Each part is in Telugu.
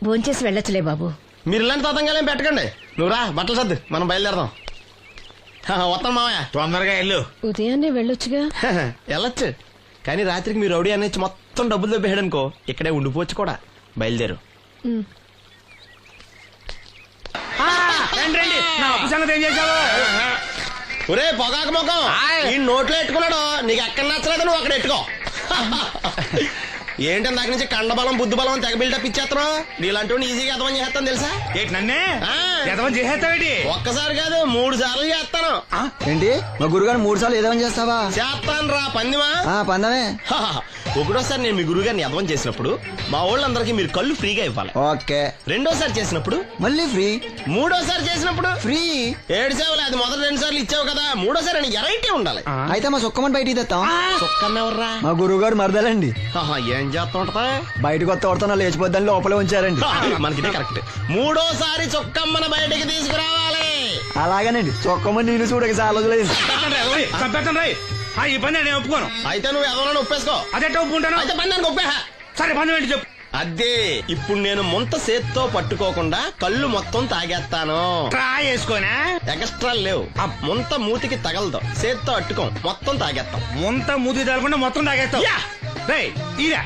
భోంచేసి వెళ్ళొచ్చులే బాబు. మీరు ఇలాంటి తతంగాలేం పెట్టకండి. నువ్వు రా, బట్టలు సర్దు, మనం బయలుదేరదాం. వస్తాం మామయ్య. తొందరగా వెళ్ళు. ఉదయాన్నే వెళ్ళొచ్చుగా. వెళ్ళొచ్చు, కానీ రాత్రికి మీరు రౌడీ అనేది మొత్తం డబ్బులు దొబ్బేయడం అనుకో, ఇక్కడే ఉండిపోవచ్చు కూడా. బయలుదేరు. ఒరే పొగాకు ముఖం, ఈ నోట్లో ఎట్టుకున్నాడు. నీకు ఎక్కడ నచ్చలేదు, నువ్వు అక్కడ ఎట్టుకో. ఏంటి దాని నుంచి కండబలం బుద్ధి బలం తెగ బిల్డప్ ఇచ్చేస్తున్నావు. నీలాంటి ఈజీగా ఎదవం చేస్తాను తెలుసా? ఏంటి నన్నే ఎదవం చేసేస్తావేటి? ఒక్కసారి కాదు 3 సార్లు చేస్తాను. ఏంటి మా గురుగారు 3 సార్లు ఎదవం చేస్తావా? చేస్తాను రా పందిమా. పందమే. ఒకటోసారి నేను మీ గురుగారిని ఎదవం చేసినప్పుడు మా వాళ్ళందరికీ మీరు కళ్ళు ఫ్రీగా ఇవ్వాలి. ఓకే. రెండోసారి చేసినప్పుడు మళ్ళీ ఫ్రీ. మూడోసారి చేసినప్పుడు ఫ్రీ. 7 సేవలు. అది మొదటి 2 సార్లు ఇచ్చావు కదా, మూడోసారి అని ఎరైటీ ఉండాలి. అయితే మా సుక్కమని బయటికి తెస్తాం. సుక్కన్నెవర్రా? మా గురుగారు మరదలండి. ఏం చేస్తా ఉంటదా? బయటకు వస్తా కొడతా లేచిపోద్దని లోపలే ఉంచారండి. మనకిదే కరెక్ట్. మూడోసారి చొక్కమ్మన బయటకి తీసుకురావాలి. అలాగేనండి. చొక్కమని నేను చూడక చాలా రోజులైంది. ఈ పని నేను ఒప్పుకోను. అయితే నువ్వు ఎవరైనా ఒప్పేసుకో. అదెట్ట ఒప్పుకుంటాను? అయితే పని దానికి ఒప్పేహ. సరే పని ఏంటి చెప్పు. అదే ఇప్పుడు నేను ముంత చేత్తో పట్టుకోకుండా కళ్ళు మొత్తం తాగేస్తాను. ట్రై చేసుకోనా? ఎక్స్ట్రా లేవు. ముంత మూతికి తగలదు, చేత్తో అట్టుకోం, మొత్తం తాగేస్తాం. ముంత మూతి తగలకుండా మొత్తం తాగేస్తాం. ఇదా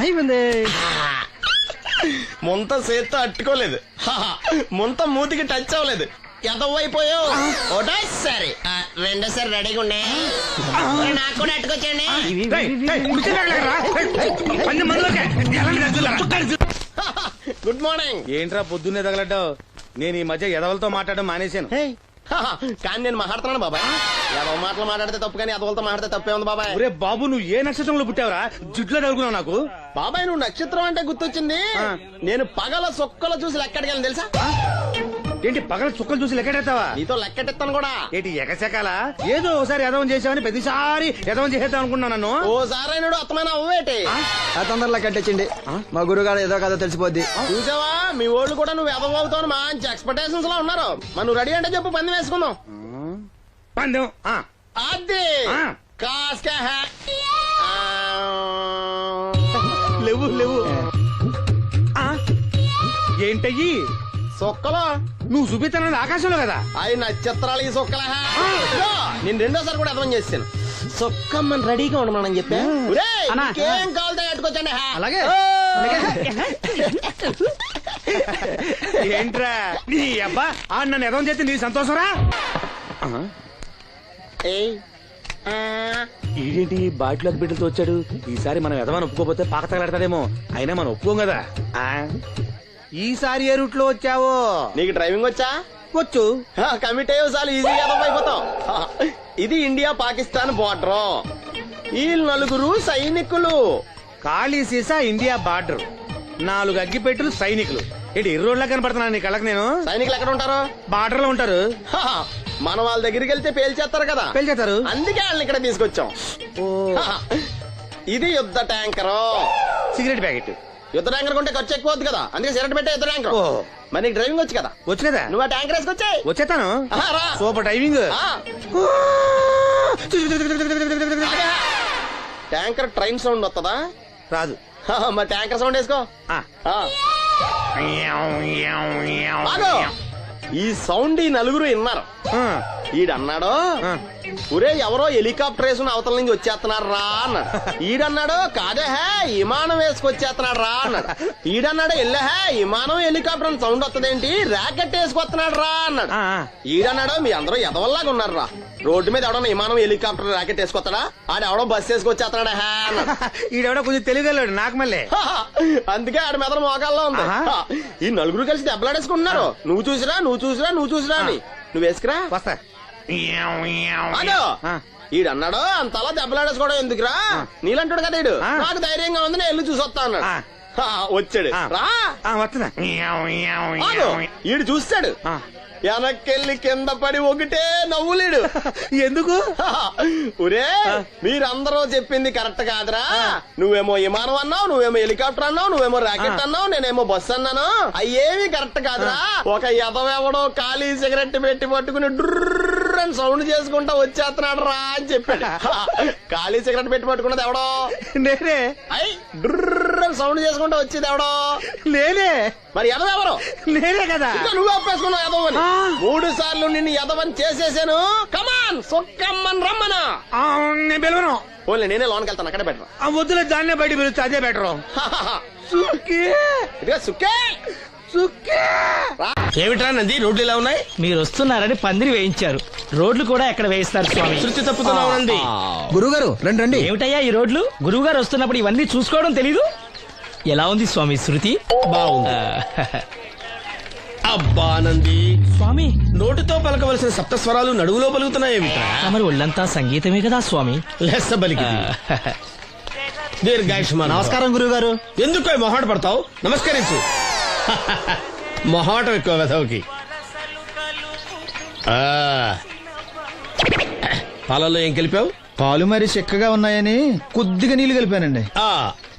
అయిపోయింది. ముంత చేత్తో అట్టుకోలేదు, ముంత మూతికి టచ్ అవ్వలేదు. ఎదవైపోయావు. ఒకటోసారి రెండోసారి రెడీగా ఉండే. నాకు కూడా అట్టుకొచ్చండి. Good morning. ఏంట్రా పొద్దున్నే తగలడ్డావు? నేను ఈ మధ్య ఎదవలతో మాట్లాడడం మానేశాను. కానీ నేను మాట్లాడుతున్నాను బాబాయ్. ఎదవ మాటలు మాట్లాడితే తప్పు, కానీ ఎదవలతో మాట్లాడితే తప్పే ఉంది బాబాయ్. ఒరే బాబు, నువ్వు ఏ నక్షత్రంలో పుట్టావురా? జుట్లో తగులుకున్నావు నాకు. బాబాయ్ నువ్వు నక్షత్రం అంటే గుర్తొచ్చింది. నేను పగల సొక్కలు చూసి లెక్కడికి తెలుసా? ఏంటి పగల చుక్కలు చూసి లెక్కెడతావా? నీతో లెక్కెట్టిస్తాను కూడా. ఏంటి ఎగసెకాల? ఏదో ఒకసారి ఎదవం చేసావని ప్రతిసారి ఎదవం చేసేద్దాం అనుకున్నా నన్ను. ఓసారి అయినాడు అత్తమైన అవ్వేటి. తొందరలో కట్టించండి. మా గురుగారు ఏదో కదా తెలిసిపోద్ది. చూసావా, మీ ఓళ్ళు కూడా నువ్వు ఎదవవుతావు మంచి ఎక్స్పెక్టేషన్స్ లో ఉన్నారు. మరి నువ్వు రెడీ అంటే చెప్పు, పందెం వేసుకుందాం. పందెం అది కాస్క లేవు లేవు. ఏంటయ్యి సొక్కలో నువ్వు చూపిస్తానది ఆకాశంలో కదా? అవి నక్షత్రాలు ఈ సొక్కల. నేను రెండోసారి కూడా అర్థం చేస్తాను. సొక్కమ్మని రెడీగా ఉండమని చెప్పా. ఏం కావాలితే కట్టుకోవచ్చండి. అలాగే. ఏంట్రా నీ అబ్బా నన్ను ఎదవం చేస్తే నీ సంతోషరా? ఏంటి బాటిలోకి బిడ్డలతో వచ్చాడు? ఈసారి మనం ఎదవని ఒప్పుకోపోతే పాక తగలాడతాడేమో. అయినా మనం ఒప్పుకోం కదా. ఈసారి ఏ రూట్ లో వచ్చావో? నీకు డ్రైవింగ్ వచ్చా? వచ్చు. కమిట్ అయ్యే సార్లు ఈజీగా అయిపోతాం. ఇది ఇండియా పాకిస్తాన్ బోర్డర్. ఈ 4 సైనికులు. ఖాళీ సీసా ఇండియా బార్డర్, 4 అగ్గిపెట్టులు సైనికులు. ఏంటి ఎర్రోడ్లా కనపడుతున్నా నీ కళ్ళకి నేను? సైనికులు ఎక్కడ ఉంటారు? బార్డర్ లో ఉంటారు. మనం వాళ్ళ దగ్గరికి వెళ్తే పేల్చేస్తారు కదా. పేల్చేస్తారు. అందుకే వాళ్ళని ఇక్కడ తీసుకొచ్చాం. ఇది యుద్ధ ట్యాంకర్. Cigarette packet. యుద్ధ ట్యాంకర్ కొంటే ఖర్చు ఎక్కువ అవుతుంది కదా, అందుకే సిగరెట్ పెట్టే యుద్ధ ట్యాంకర్. మరి నీకు డ్రైవింగ్ వచ్చు కదా? వచ్చు కదా. నువ్వు ఆ ట్యాంకర్ వేసుకొచ్చాయి. వచ్చేస్తాను. Super driving. Tanker train sound వస్తుందా? రాదు. మరి ట్యాంకర్ సౌండ్ వేసుకో. ఈ సౌండ్ ఈ 4 విన్నారు. ఈడన్నాడు, ఒరే ఎవరో హెలికాప్టర్ వేసుకుని అవతల నుంచి వచ్చేస్తున్నాడు రా అన్నాడు. ఈడన్నాడు, కాదే విమానం వేసుకొచ్చేస్తున్నాడు రా అన్నాడు. ఈడన్నాడు, ఎల్లహే విమానం హెలికాప్టర్ అని సౌండ్ వస్తుందేంటి, ర్యాకెట్ వేసుకొస్తున్నాడు రా అన్నాడు. ఈడన్నాడు, మీ అందరూ ఎదవల్లాగా ఉన్నారు రా, రోడ్డు మీద ఎవడన్నా విమానం హెలికాప్టర్ ర్యాకెట్ వేసుకొస్తాడా? ఆడెవడో బస్సు వేసుకొచ్చేస్తున్నాడా అన్నాడు. ఈడెవడో కొంచెం తెలియగలడు నాకు మళ్ళీ. అందుకే ఆడ మీద మోకాల్లో ఉంది. ఈ 4 కలిసి దెబ్బలాడేసుకుంటున్నారు. నువ్వు చూసిరా అని. నువ్వు వేసుకురా. వస్తా. ఈడన్నాడు, అంతలా దెబ్బలాడేసుకోవడం ఎందుకురా, నీలంటాడు కదా ఈడు. నాకు ధైర్యంగా ఉంది, నేను వెళ్ళి చూసి వస్తా అన్నాడు. వచ్చాడు రా. వస్తున్నా. ఈడు చూస్తాడు, వెనక్కెళ్ళి కింద పడి ఒకటే నవ్వులేడు. ఎందుకు? ఒరే మీరందరూ చెప్పింది కరెక్ట్ కాదురా. నువ్వేమో విమానం అన్నావు, నువ్వేమో హెలికాప్టర్ అన్నావు, నువ్వేమో రాకెట్ అన్నావు, నేనేమో బస్సు అన్నాను. అయ్యేమి కరెక్ట్ కాదురా. ఒక ఎదవెవడో ఖాళీ సిగరెట్ పెట్టి పట్టుకుని డ్రర్ డుర్ర్ అని సౌండ్ చేసుకుంటా వచ్చేస్తున్నాడు రా అని చెప్పాడు. ఖాళీ సిగరెట్ పెట్టి పట్టుకున్నది ఎవడో? నేనే. అయ్ డుర్ర్ అని సౌండ్ చేసుకుంటా వచ్చేది ఎవడో? నేనే. మరి ఎదవెవరు? నేనే కదా. ఇంకా నువ్వు ఒప్పేసుకున్నావు ఎదవని. 3 సార్లు నిన్ను ఎదవని చేసేసాను. కమాన్ సొక్కమ్మని రమ్మనా. నేను పిలవను. ఓన్లీ నేనే లోనికి వెళ్తాను, అక్కడే బెటర్. ఆ వద్దులే, దాన్నే బయట పిలుస్తా, అదే బెటరు. ఇదిగా సుక్కే సుక్కే. ఏమిట్రా నంది, రోడ్లు ఇలా ఉన్నాయి? మీరు వస్తున్నారని పందిరి వేయించారు. రోడ్లు కూడా ఎక్కడ వేయిస్తారు స్వామి? శృతి తప్పుతున్నావు నంది. గురుగారు రండి రండి. ఏమిటయ్యా ఈ రోడ్లు? గురువు గారు వస్తున్నప్పుడు ఇవన్నీ చూసుకోవడం తెలీదు? ఎలా ఉంది స్వామి శృతి? బాగుంది. అబ్బా నంది, స్వామి నోటితో పలకవలసిన సప్తస్వరాలు నడువులో పలుకుతున్నాయేమిట్రా? మరి ఒళ్ళంతా సంగీతమే కదా స్వామి. లెస్స బలికి దీర్ఘాయుష్మాన్. నమస్కారం గురుగారు. ఎందుకు మొహాట పడతావు? నమస్కరించు. మొహాటం ఎక్కువ వెధవుకి. పాలల్లో ఏం కలిపావు? పాలు మరి చిక్కగా ఉన్నాయని కొద్దిగా నీళ్లు కలిపానండి.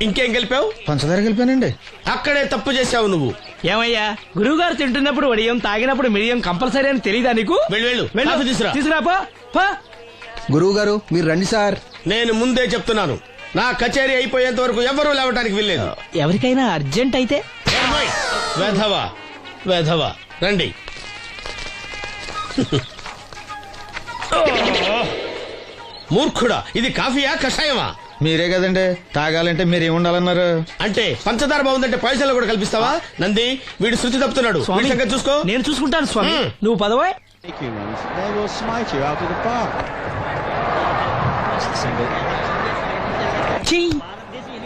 ఇంకేం కలిపావు? పంచదార కలిపానండి. అక్కడే తప్పు చేశావు నువ్వు. ఏమయ్యా, గురువు గారు తింటున్నప్పుడు వడియం, తాగినప్పుడు మిడియం కంపల్సరీ అని తెలీదా నీకు? వెళ్ళు కాఫీ తీసురా. తీసుకురాపో. గురువు గారు మీరు రండి సార్. నేను ముందే చెప్తున్నాను, నా కచేరీ అయిపోయేంత వరకు ఎవరూ లేవటానికి వెళ్ళలేదు. ఎవరికైనా అర్జెంట్ అయితే వెధవా వెధవా రండి. మూర్ఖుడా, ఇది కాఫీయా కషాయమా? మీరే కదండి తాగాలంటే మీరేముండాలన్నారు? అంటే పంచదార బాగుందంటే పైసలు కూడా కల్పిస్తావా? నంది, వీడు శృతి తప్పుతున్నాడు. స్వామి, వీడి సంగతి చూసుకో. నేను చూసుకుంటాను స్వామి. నువ్వు పదవా. They will smite you out of the park.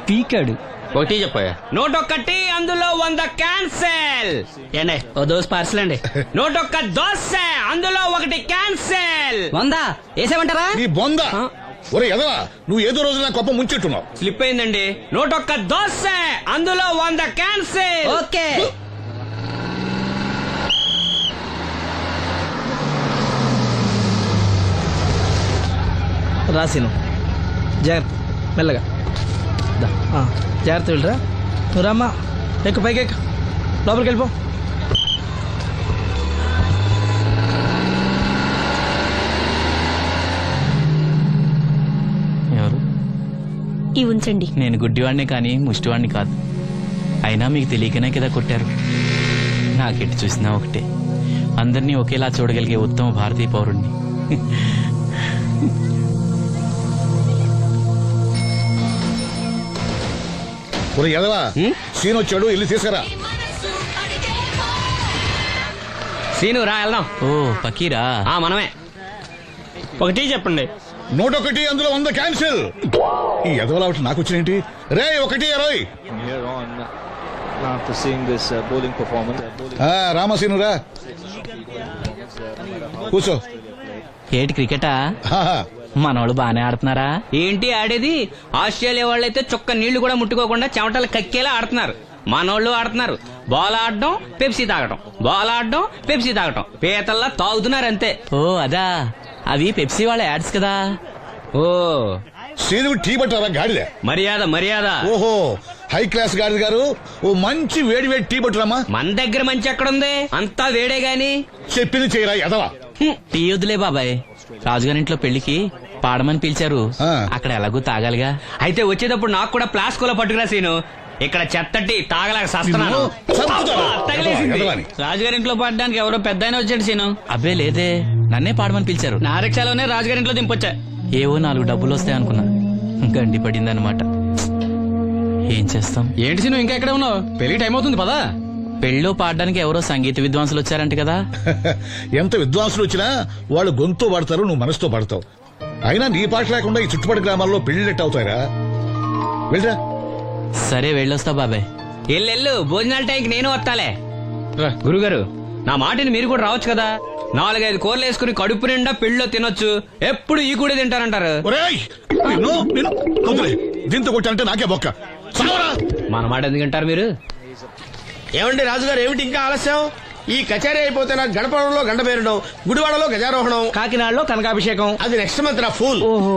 పీకాడు. ఒకటి చెప్పాయా? 101 అందులో 100 క్యాన్సెల్. ఏండే ఓ దోస్ పార్సల్ అండి. 101 దోశ అందులో 1 క్యాన్సెల్. 100 వేసేమంటారా? నీ బొంద. ఒరే ఎదవా, నువ్వు ఏదో రోజు నా గొప్ప ముంచెట్టున్నావు. స్లిప్ అయిందండి. 101 దోశ అందులో 100 క్యాన్సెల్. ఓకే. రాసిను జాగ్రత్త, మెల్లగా జాగ్రత్త వెళ్ళరా. నువ్వు రామ్మా, ఎక్కు పైకి ఎక్కు, లోపలికి వెళ్ళిపో. ఎవరు? ఇవి ఉంచండి. నేను గుడ్డివాడిని కానీ ముష్టివాడిని కాదు. అయినా మీకు తెలియకనే కదా కొట్టారు. నాకెట్టి చూసినా ఒకటే, అందరినీ ఒకేలా చూడగలిగే ఉత్తమ భారతీయ పౌరుణ్ణి. ఒరే ఎదవా, సీన్ వచ్చాడు, ఇల్లు తీసుకురా. సీను రా వెళ్దాం. ఓ పకీరా, మనమే. ఒకటి చెప్పండి. 101 అందులో 100 క్యాన్సిల్. ఈ ఎదవలా ఒకటి నాకు వచ్చినేంటి? రే 1-20. From here on, after seeing this bowling performance, రామసీను రా, కూర్చో. ఏటి క్రికెటా? మనోళ్ళు బానే ఆడుతున్నారా? ఏంటి ఆడేది? ఆస్ట్రేలియా వాళ్ళైతే చుక్క నీళ్లు కూడా ముట్టుకోకుండా చెమటలు కక్కేలా ఆడుతున్నారు. మనోళ్ళు ఆడుతున్నారు బాల్ ఆడడం, పెప్సీ తాగటం, బాల్ ఆడడం, పెప్సీ తాగటం, పీతల్లా తాగుతున్నారు అంతే. ఓ అదా, అవి పెప్సీ వాళ్ళ యాడ్స్ కదా. ఓ సీను టీ పట్టారా గాడిలే? మర్యాద మర్యాద. ఓహో, హై క్లాస్ గాడి గారు, ఓ మంచి వేడి వేడి టీ పట్టురామా. మన దగ్గర మంచి ఎక్కడుంది, అంతా వేడే గాని. చెప్పింది చేయరా ఎదవా. టీ వద్దులే బాబాయ్, రాజుగారింట్లో పెళ్లికి పాడమని పిలిచారు. అక్కడ ఎలాగూ తాగాలిగా. అయితే వచ్చేటప్పుడు నాకు కూడా ప్లాస్కోలో పట్టుకురా సీను. ఇక్కడ చెత్తటి తాగలేక సస్తున్నాను. రాజుగారింట్లో పాడడానికి ఎవరో పెద్ద ఆయన వచ్చాడు సీను. అబ్బే లేదే, నన్నే పాడమని పిలిచారు. నా రిక్షాలోనే రాజుగారింట్లో దింపొచ్చా. ఏవో 4 డబ్బులు వస్తాయి అనుకున్నా, గండి పడింది అనమాట. ఏం చేస్తాం? ఏంటి సీను ఇంకా ఎక్కడ ఉన్నావు? పెళ్లి టైం అవుతుంది పదా. పెళ్ళిలో పాడడానికి ఎవరో సంగీత విద్వాంసులు వచ్చారంట కదా. ఎంత విద్వాంసులు వచ్చినా వాళ్ళు గొంతు పడతారు, నువ్వు మనసుతో పడతావు. అయినా నీ పాట లేకుండా ఈ చుట్టుపక్కల గ్రామాల్లో పెళ్లిళ్ళెట్ అవుతాయిరా. వెళ్ళరా. సరే వెళ్ళొస్తా బాబాయ్. ఎల్లెళ్ళు, భోజనాల టైంకి నేను వస్తాలే. గురుగారు, నా మాటిని మీరు కూడా రావచ్చు కదా. 4-5 కూరలు వేసుకుని కడుపు నిండా పెళ్ళిలో తినొచ్చు. ఎప్పుడు ఈ కూడా తింటారంటారు. దీంతో కొట్టాలంటే నాకే బొక్క. మన మాట ఎందుకంటారు మీరు? ఏమండి రాజుగారు, ఏమిటి ఇంకా ఆలస్యం? ఈ కచేరీ అయిపోతే నాకు గణపవరంలో గంట పేరడం, గుడివాడలో గజారోహణం, కాకినాడలో కనకాభిషేకం. అది నెక్స్ట్ మంత్ నా ఫూల్. ఓహో,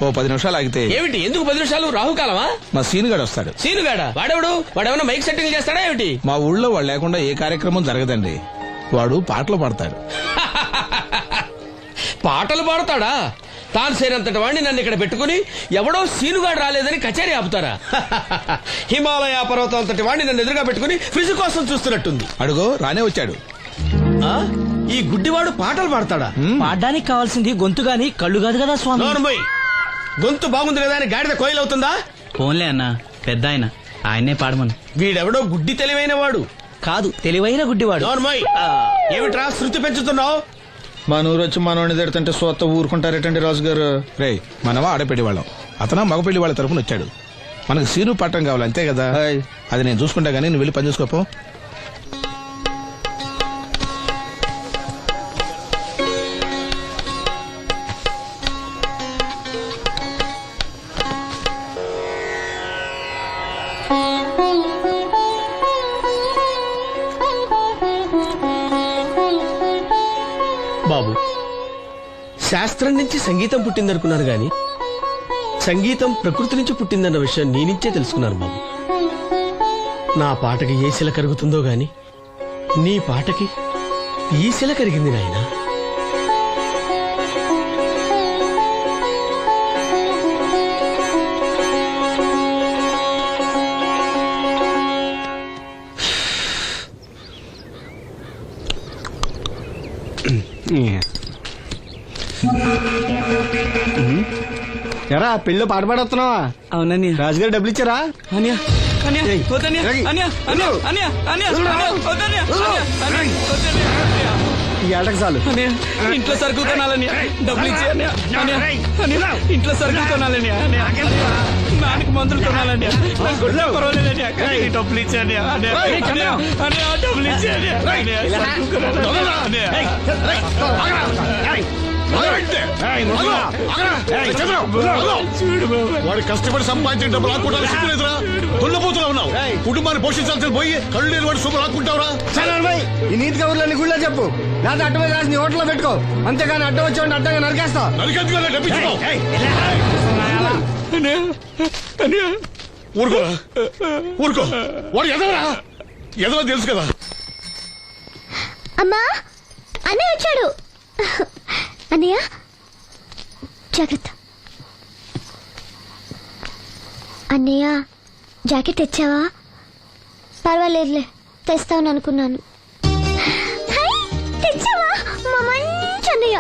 ఓ 10 నిమిషాలు ఆగితే. ఏమిటి, ఎందుకు 10 నిమిషాలు? రాహుకాలమా? మా సీనుగాడు వస్తాడు. సీనుగాడా? వాడేమన్నా మైక్ సెట్టింగ్ చేస్తాడా ఏమిటి? మా ఊళ్ళో వాడు లేకుండా ఏ కార్యక్రమం జరగదండి. వాడు పాటలు పాడతాడు. పాటలు పాడతాడా? తాను సేనంతటి వాడిని నన్ను ఇక్కడ పెట్టుకుని ఎవడో సీనుగాడు రాలేదని కచేరీ ఆపుతారా? హిమాలయ పర్వతం అంతటి వాడిని నన్ను ఎదురుగా పెట్టుకుని ఫ్రిజ్ కోసం చూస్తున్నట్టుంది. అడుగో రానే వచ్చాడు. ఆ? ఈ గుడ్డివాడు పాటలు పాడతాడా? పాడడానికి కావాల్సింది గొంతు గాని కళ్ళు కాదు కదా స్వామి. నోర్మోయ్, గొంతు బాగుంది కదా అని గాడిద కోయిలవుతుందా? ఫోన్లే అన్న, పెద్ద ఆయన, ఆయన్నే పాడమను. వీడెవడో గుడ్డి తెలివైన వాడు కాదు, తెలివైన గుడ్డివాడు. నోర్మోయ్, ఏమిట్రా శృతి పెంచుతున్నావు? మన ఊరు వచ్చి మనోడిని తిడుతుంటే సొత్త ఊరుకుంటారేటండి రాజు గారు. రే మనమా ఆడపెళ్లి వాళ్ళం, అతను మగపెళ్లి వాళ్ళ తరఫున వచ్చాడు. మనకు సీను పట్టం కావాలి అంతే కదా. అది నేను చూసుకుంటా గానీ నువ్వు వెళ్ళి పని చూసుకోపో. బాబు, శాస్త్రం నుంచి సంగీతం పుట్టిందనుకున్నారు గాని సంగీతం ప్రకృతి నుంచి పుట్టిందన్న విషయం నీ నుంచే తెలుసుకున్నాను బాబు. నా పాటకి ఏ శిల కరుగుతుందో గాని నీ పాటకి ఈ శిల కరిగింది నాయనా. ఎరా పెళ్ళి పాట పాడుతున్నావా? అవునని రాజుగారు డబ్బులు ఇచ్చారా? ఈ ఏటకు చాలు. ఇంట్లో సరుకులు కొనాలని డబ్బులు ఇచ్చి ఇంట్లో సరుకులు కొనాలని నాన్నకి మందులు కొనాలని పర్వాలేదని డబ్బులు ఇచ్చాను డబ్బులు ఇచ్చాను. వాడు కష్టపడి సంపాదించిన డబ్బు లాక్కుంటారు. సిగ్గులేదురా? దున్నపోతులా ఉన్నావు. కుటుంబాన్ని పోషించాల్సిన పోయి కళ్ళు లేని వాడు సొమ్ము లాక్కుంటావురా? ఈ నీతి కబుర్లన్నీ గుళ్ళో చెప్పు, లేదా అడ్డమే రాసి నీ హోటల్లో పెట్టుకో. అంతేగాని అడ్డం వచ్చేవాడిని అడ్డంగా నరికేస్తా. నరికెందుకు డబ్బిచ్చుకో. ఊరుకోరా, ఊరుకో. వాడు ఎదవరా? ఎదవ తెలుసు కదా. అమ్మా, అన్నయ్య వచ్చాడు. అన్నయ్య జాగ్రత్త. అన్నయ్య జాకెట్ తెచ్చావా? పర్వాలేదులే, తెస్తావని అనుకున్నాను. తెచ్చావా? మా మంచి అన్నయ్య.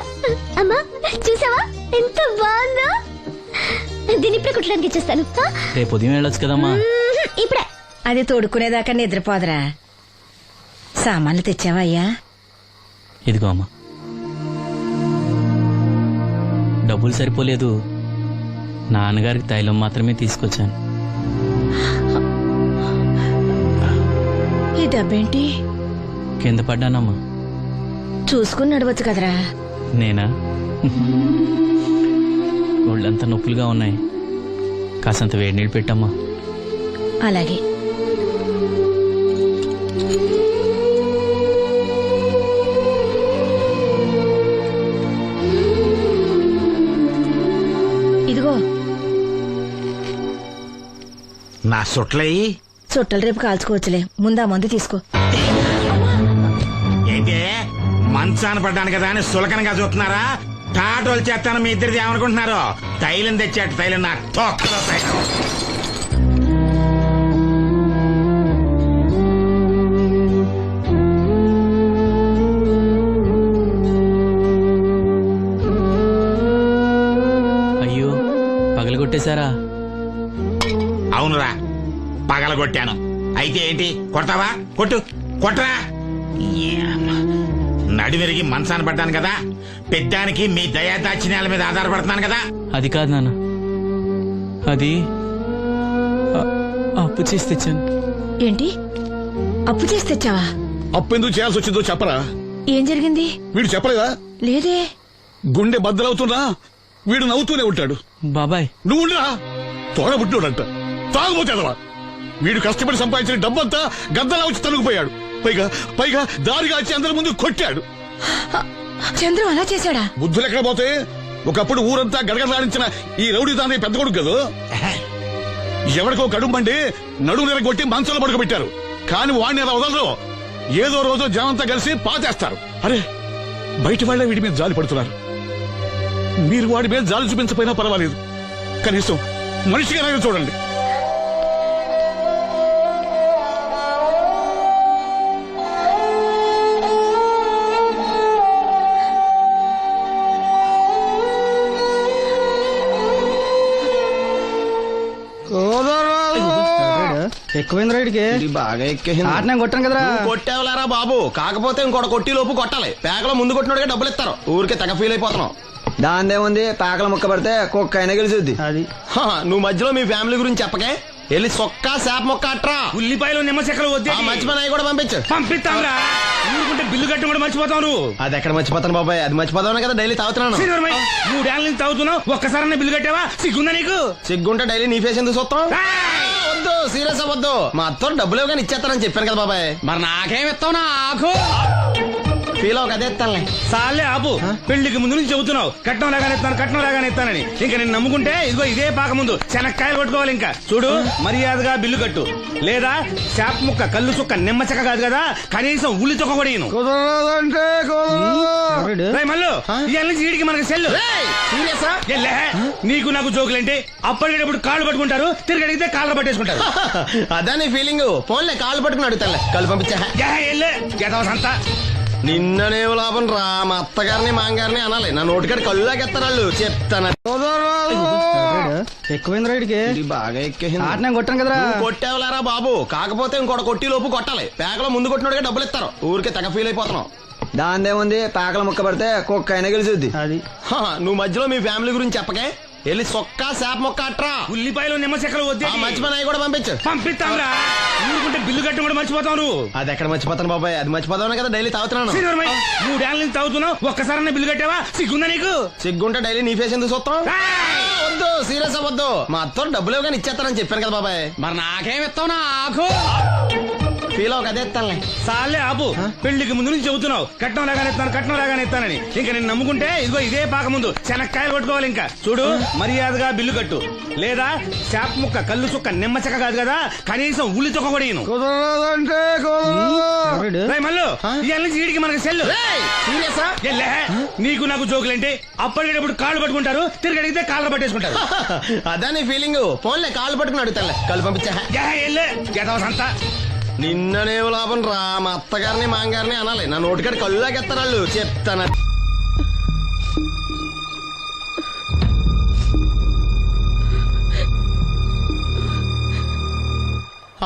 అమ్మా చూసావా ఎంత బాగుందో? దీన్ని ఇప్పుడే కుట్టడానికి ఇచ్చేస్తాను. రేపు ఉదయం వెళ్ళొచ్చు కదమ్మా. ఇప్పుడే. అది తోడుకునేదాకా నిద్రపోదరా. సామాన్లు తెచ్చావా అయ్యా? ఇదిగో అమ్మా. డబ్బులు సరిపోలేదు, నాన్నగారికి తైలం మాత్రమే తీసుకొచ్చాను. ఈ డబ్బేంటి? కింద పడ్డానమ్మా. చూసుకుని నడవచ్చు కదరా. నేనా? ఒళ్ళంతా నొప్పులుగా ఉన్నాయి, కాసంత వేడి నీళ్ళు పెట్టమ్మా. అలాగే. ఇదిగో నా సొట్లయి చుట్టలు రేపు కాల్చుకోవచ్చులే, ముందా మందు తీసుకో. ఏంటి మంచాన పడ్డాను కదా అని సులకనగా చూస్తున్నారా? టాటోలు చేస్తాను మీ ఇద్దరిది ఏమనుకుంటున్నారు? తైలం తెచ్చాడు, తైలం నా తొక్కలో తైలం. అయ్యో, పగలగొట్టేశారా? అవునురా, పగలగొట్టాను. అయితే ఏంటి, కొడతావా? కొట్టు, కొట్టరా. నడివిరిగి మంచాన పడ్డాను కదా, పెద్దానికి మీ దయాదాచిన్యాల మీద ఆధారపడుతున్నాను కదా. అది కాదు నాన్న, అది అప్పు చేసి తెచ్చాను. ఏంటి, అప్పు చేసి తెచ్చావా? అప్పు ఎందుకు చేయాల్సి వచ్చిందో చెప్పరా? ఏం జరిగింది? వీడు చెప్పలేదా? లేదే. గుండె బద్దలవుతున్నా వీడు నవ్వుతూనే ఉంటాడు. బాబాయ్ నువ్వు ఉండరా? తోడబుట్టినోడంట, తాగుపోతేదవా. వీడు కష్టపడి సంపాదించిన డబ్బంతా గద్దలా వచ్చి తనుకుపోయాడు. పైగా పైగా దారిగా వచ్చి అందరి ముందు కొట్టాడు. చంద్రు అలా చేశాడా? బుద్ధులు ఎక్కడ పోతే, ఒకప్పుడు ఊరంతా గడగడలాడించిన ఈ రౌడీ దాని పెద్ద కొడుకు కదా. ఎవరికో కడుంబండి నడుము నిరగొట్టి మంచంలో పడుకోబెట్టారు. కాని వాడిని అలా వదలరు. ఏదో రోజు జనంతా కలిసి పాతేస్తారు. అరే, బయట వాళ్ళే వీడి మీద జాలి పడుతున్నారు. మీరు వాడి మీద జాలి చూపించకపోయినా పర్వాలేదు, కనీసం మనిషిగా చూడండి. ఎక్కువైంది రైడ్కి బాగా ఎక్కేసింది. ఆటనే కొట్టాను కదరా. కొట్టేవలేరా బాబు, కాకపోతే ఇంకోటి కొట్టి లోపు కొట్టాలి. పేకలో ముందు కొట్టినోడిగా డబ్బులు ఇస్తారు. ఊరికే తెగ ఫీల్ అయిపోతున్నావు. దాందేముంది, పేకల ముక్క పడితే కుక్క అయినా గెలిచుద్ది. అది నువ్వు మధ్యలో మీ ఫ్యామిలీ గురించి చెప్పకే. వెళ్ళి సొక్క శాప మొక్క అట్రా. ఉల్లిపాయలు నిమ్మచెక్కలు వద్దే. మంచి పని అవి కూడా పంపించు. పంపిస్తాంరా. ఊరుకుంటే బిల్లు కట్టి కూడా మర్చిపోతావు నువ్వు. అది ఎక్కడ మర్చిపోతాను బాబాయ్, అది మర్చిపోతాను కదా డైలీ తాగుతున్నాను. 3 ఏళ్ళ నుంచి తాగుతున్నావు, ఒక్కసారి బిల్లు కట్టావా? సిగ్గుందా నీకు? సిగ్గుంటే డైలీ నీ ఫేస్ ఎందుకు చూస్తాం? వద్దు, సీరియస్ అవ్వద్దు. మా అత్తో డబ్బులు ఇవ్వగానే ఇచ్చేస్తానని చెప్పాను కదా బాబాయ్. మరి నాకేం ఇస్తావు? నాకు ఫీల్ అవ్వక అదే ఇస్తానులే. సాలే ఆపు. పెళ్లికి ముందు నుంచి చెబుతున్నావు కట్నం లాగానే ఇస్తాను, కట్నం లాగానే ఇస్తానని. ఇంకా నేను నమ్ముకుంటే ఇదిగో ఇదే పాక ముందు శనక్కాయలు కొట్టుకోవాలి. ఇంకా చూడు, మర్యాదగా బిల్లు కట్టు, లేదా చేప ముక్క, కళ్ళు చుక్క, నిమ్మ చెక్క కాదు కదా, కనీసం ఉల్లి చుక్క కూడా ఇయ్యను. మళ్ళీ ఇవాళ నుంచి వీడికి మనకి సెల్లు. నీకు నాకు జోకులంటే అప్పటికేటప్పుడు కాళ్ళు పట్టుకుంటారు, తిరిగి అడిగితే కాళ్ళు పట్టేసుకుంటారు. అదే నీ ఫీలింగ్. ఫోన్లే కాళ్ళు పట్టుకుని అడుగుతానులే. కళ్ళు పంపించా. సంతా నిన్ననే లాభం రా. మా అత్తగారిని మాంగారిని అనాలి. నా నోటికాడ కళ్ళు లాగెత్తారు వాళ్ళు. చెప్తాను. ఎక్కువైంది రైడ్కి బాగా ఎక్కేసింది. ఆటనే కొట్టాను కదరా. కొట్టేవలేరా బాబు, కాకపోతే ఇంకోటి కొట్టి లోపు కొట్టాలి. పేకలో ముందు కొట్టినోడిగా డబ్బులు ఇస్తారు. ఊరికే తెగ ఫీల్ అయిపోతున్నావు. దాందేముంది, పేకల ముక్క పడితే కుక్క అయినా గెలిచుద్ది. అది నువ్వు మధ్యలో మీ ఫ్యామిలీ గురించి చెప్పకే. వెళ్ళి సొక్క శాప మొక్క అట్రా. ఉల్లిపాయలు నిమ్మచెక్కలు వద్దే. మంచి పని అవి కూడా పంపించు. పంపిస్తాంరా. ఊరుకుంటే బిల్లు కట్టి కూడా మర్చిపోతావు నువ్వు. అది ఎక్కడ మర్చిపోతాను బాబాయ్, అది మర్చిపోతాను కదా డైలీ తాగుతున్నాను. 3 ఏళ్ళ నుంచి తాగుతున్నావు, ఒక్కసారి బిల్లు కట్టావా? సిగ్గుందా నీకు? సిగ్గుంటే డైలీ నీ ఫేస్ ఎందుకు చూస్తాం? వద్దు, సీరియస్ అవ్వద్దు. మా అత్తో డబ్బులు ఇవ్వగానే ఇచ్చేస్తానని చెప్పాను కదా బాబాయ్. మరి నాకేం ఇస్తావు? నాకు ఫీల్ అవ్వక అదే ఇస్తానులే. సాలే ఆపు. పెళ్లికి ముందు నుంచి చెబుతున్నావు కట్నం లాగానే ఇస్తాను, కట్నం లాగానే ఇస్తానని. ఇంకా నేను నమ్ముకుంటే ఇదిగో ఇదే పాక ముందు శనక్కాయలు కొట్టుకోవాలి. ఇంకా చూడు, మర్యాదగా బిల్లు కట్టు, లేదా చేప ముక్క, కళ్ళు చుక్క, నిమ్మ చెక్క కాదు కదా, కనీసం ఉల్లి చుక్క కూడా ఇయ్యను. మళ్ళీ ఇవాళ నుంచి వీడికి మనకి సెల్లు. నీకు నాకు జోకులంటే అప్పటికేటప్పుడు కాళ్ళు పట్టుకుంటారు, తిరిగి అడిగితే కాళ్ళు పట్టేసుకుంటారు. అదే నీ ఫీలింగ్. ఫోన్లే కాళ్ళు పట్టుకుని అడుగుతానులే. కళ్ళు పంపించా. సంతా నిన్ననే లాభం రా. మా అత్తగారిని మాంగారిని అనాలి. నా నోటికాడ కళ్ళు లాగెత్తారు వాళ్ళు. చెప్తాను.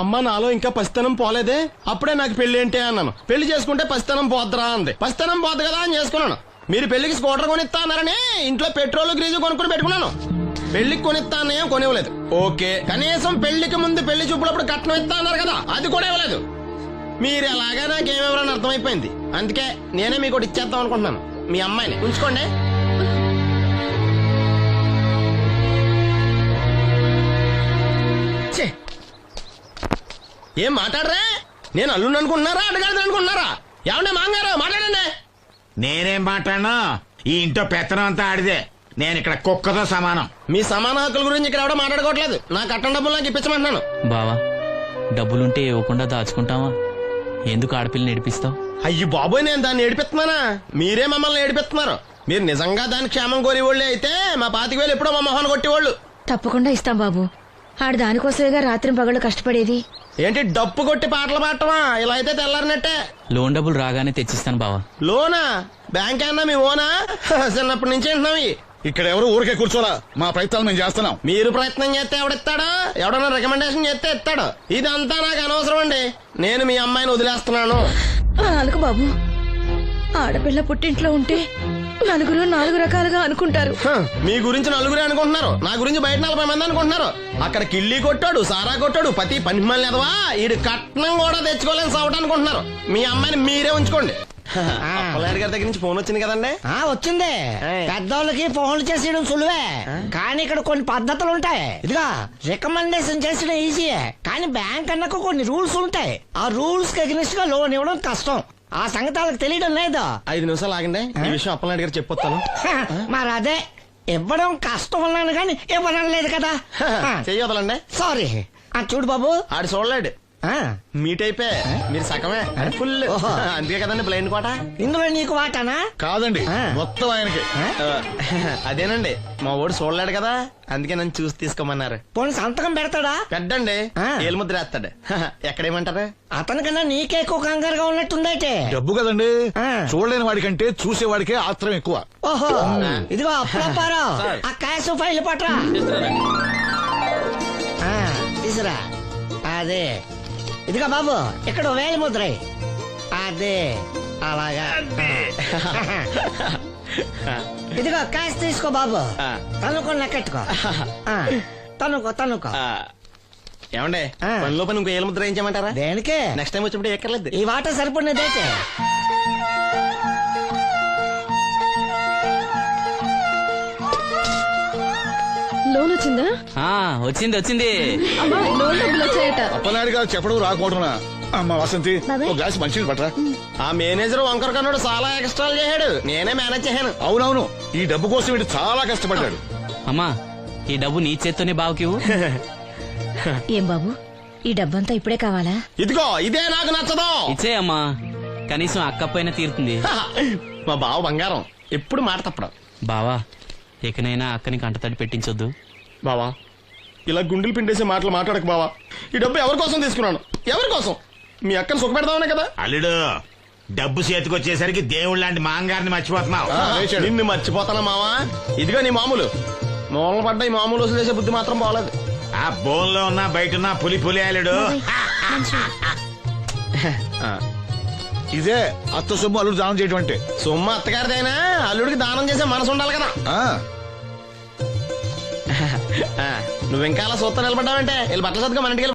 అమ్మ, నాలో ఇంకా పసితనం పోలేదే. అప్పుడే నాకు పెళ్లి ఏంటి అన్నాను. పెళ్లి చేసుకుంటే పసితనం పోద్దురా అంది. పసితనం పోద్దు కదా అని చేసుకున్నాను. మీరు పెళ్లికి స్కూటర్ కొనిస్తా అన్నారని ఇంట్లో పెట్రోల్ గ్రీజు కొనుక్కుని పెట్టుకున్నాను. పెళ్లికి కొనిస్తా అన్నయ్యం కొనివ్వలేదు. ఓకే, కనీసం పెళ్లికి ముందు పెళ్లి చూపులప్పుడు కట్నం ఇస్తా అన్నారు కదా, అది కూడా ఇవ్వలేదు. మీరు ఎలాగా నాకేమెవరని అర్థమైపోయింది. అందుకే నేనే మీకు ఒకటి ఇచ్చేద్దాం అనుకుంటున్నాను. మీ అమ్మాయిని ఉంచుకోండి. ఏం మాట్లాడరా? నేను అల్లుండి అనుకుంటున్నారా, అడగాలి అనుకుంటున్నారా? ఏమన్నా మాంగారు మాట్లాడండి. నేనేం మాట్లాడను, ఈ ఇంట్లో పెత్తనం అంతా ఆడిదే. నేను ఇక్కడ కుక్కతో సమానం. మీ సమాన హక్కుల గురించి ఇక్కడ ఎవడో మాట్లాడుకోవట్లేదు. నా కట్టం డబ్బులు నాకు ఇప్పించమంటున్నాను. బావా, డబ్బులుంటే ఇవ్వకుండా దాచుకుంటావా? ఎందుకు ఆడపిల్లని ఏడిపిస్తావు? అయ్యి బాబోయ్, నేను దాన్ని ఏడిపిస్తున్నానా? మీరే మమ్మల్ని ఏడిపిస్తున్నారు. మీరు నిజంగా దాని క్షేమం కోరేవాళ్ళే అయితే మా 25,000 ఎప్పుడో మా మొహాన్ని కొట్టేవాళ్ళు. తప్పకుండా ఇస్తాం బాబు. ఆడు దానికోసమేగా రాత్రి పగళ్ళు కష్టపడేది. ఏంటి డప్పు కొట్టి పాటలు పాడటమా? ఇలా అయితే తెల్లారినట్టే. లోన్ డబ్బులు రాగానే తెచ్చిస్తాను బావా. లోనా? బ్యాంక్ అన్నా మీ ఓనా? చిన్నప్పటి నుంచి వింటున్నాం. ఇక్కడ ఎవరు ఊరికే కూర్చోరా. మా ప్రయత్నాలు మేము చేస్తున్నాం. మీరు ప్రయత్నం చేస్తే ఎవడిస్తాడా? ఎవడన్నా రికమెండేషన్ చేస్తే ఇస్తాడు. ఇదంతా నాకు అనవసరం అండి. నేను మీ అమ్మాయిని వదిలేస్తున్నాను. అనుకు బాబు, ఆడపిల్ల పుట్టింట్లో ఉంటే నలుగురు 4 రకాలుగా అనుకుంటారు. మీ గురించి నలుగురే అనుకుంటున్నారు, నా గురించి బయట 40 మంది అనుకుంటున్నారు. అక్కడ కిళ్ళి కొట్టాడు, సారా కొట్టాడు, పతి పని మళ్ళీ ఎదవా, ఈడు కట్నం కూడా తెచ్చుకోలేని సవట అనుకుంటున్నారు. మీ అమ్మాయిని మీరే ఉంచుకోండి. అప్పలనాయుడు గారి దగ్గర నుంచి ఫోన్ వచ్చింది కదండి. వచ్చింది. పెద్దోళ్ళకి ఫోన్లు చేసేయడం సులువే, కానీ ఇక్కడ కొన్ని పద్ధతులు ఉంటాయి. ఇదిగా రికమెండేషన్ చేసడం ఈజీయే, కానీ బ్యాంక్ అన్నకు కొన్ని రూల్స్ ఉంటాయి. ఆ రూల్స్ కి అగ్నిస్ట్ గా లోన్ ఇవ్వడం కష్టం. ఆ సంగతి వాళ్ళకి తెలియడం లేదు. 5 నిమిషాలు ఆగండి, ఈ విషయం అప్పలనాయుడు గారు చెప్పొస్తాను. మరి అదే ఇవ్వడం కష్టం ఉన్నాను కానీ ఇవ్వడం లేదు కదా. చెయ్యొదలండి. సారీ. చూడు బాబు, ఆడు చూడలేడు. మీట్ అయిపోయి మీరు సగమే ఫుల్. ఓహో. అందుకే కదండి బ్లైండ్ కోట. ఇందులో నీకు వాటానా? కాదండి మొత్తం ఆయనకి. అదేనండి మా ఓడు చూడలేడు కదా, అందుకే నన్ను చూసి తీసుకోమన్నారు. పోనీ సంతకం పెడతాడా? పెద్దండి ఏలుముద్ర వేస్తాడు. ఎక్కడేమంటారు? అతనికన్నా నీకే ఎక్కువ కంగారుగా ఉన్నట్టుందైతే. డబ్బు కదండి, చూడలేని వాడికంటే చూసేవాడికే ఆత్రం ఎక్కువ. ఓహో, ఇదిగో అప్పుడప్పారావు, ఆ క్యాష్ ఫైల్ పట్రా. తీసురా. అదే, ఇదిగో బాబు, ఇక్కడ వేలి ముద్ర. అదే అలాగా. ఇదిగో క్యాష్ తీసుకో బాబు, తనుకో లెక్కెట్టుకో. తనుకో. ఏమండే పనిలో పని ఇంకో ఏలుముద్ర ఏం చేయమంటారా? దేనికే? నెక్స్ట్ టైం వచ్చినప్పుడు ఎక్కర్లేదు. ఈ వాట సరిపడినదైతే. లోన్ వచ్చిందా? వచ్చింది. అమ్మా, లోన్ డబ్బులు వచ్చాయట. అప్పనాయుడు గారు చెప్పడం రాకపోవడం. అమ్మ వసంతి, ఒక గ్లాస్ మంచినీళ్ళు పట్టరా. ఆ మేనేజర్ వంకర కన్నాడు చాలా ఎక్స్ట్రాలు చేశాడు, నేనే మేనేజ్ చేశాను. అవునవును, ఈ డబ్బు కోసం వీడు చాలా కష్టపడ్డాడు. అమ్మా, ఈ డబ్బు నీ చేత్తోనే బావుకి. ఏం బాబు, ఈ డబ్బంతా ఇప్పుడే కావాలా? ఇదిగో ఇదే నాకు నచ్చదు. ఇచ్చే అమ్మా, కనీసం అక్కపోయినా తీరుతుంది. మా బావ బంగారం, ఎప్పుడు మాట తప్పడం. బావా, ఇకనైనా అక్కని కంటతడి పెట్టించొద్దు. బావా, ఇలా గుండెలు పిండేసే మాటలు మాట్లాడక బావా. ఈ డబ్బు ఎవరి కోసం తీసుకున్నాను? ఎవరి కోసం? మీ అక్కను సుఖపెడదామనే కదా. అల్లుడు, డబ్బు చేతికొచ్చేసరికి దేవుళ్ళ లాంటి మాంగారిని మర్చిపోతున్నావు. నిన్ను మర్చిపోతానా మావా? ఇదిగో నీ మామూలు మూలలు పడ్డ ఈ మామూలు వసూలు చేసే బుద్ధి మాత్రం బాగలేదు. ఆ బోన్లో ఉన్నా బయట ఉన్నా పులి అల్లుడు. ఇదే అత్త సొమ్ము అల్లుడు దానం చేయటం అంటే. సొమ్ము అత్తగారిదైనా అల్లుడికి దానం చేసే మనసు ఉండాలి కదా. నువ్వు ఇంకా అలా సూత్రం నిలబడ్డావంటే వీళ్ళు బట్టల సత్తుగా మన ఇంటికి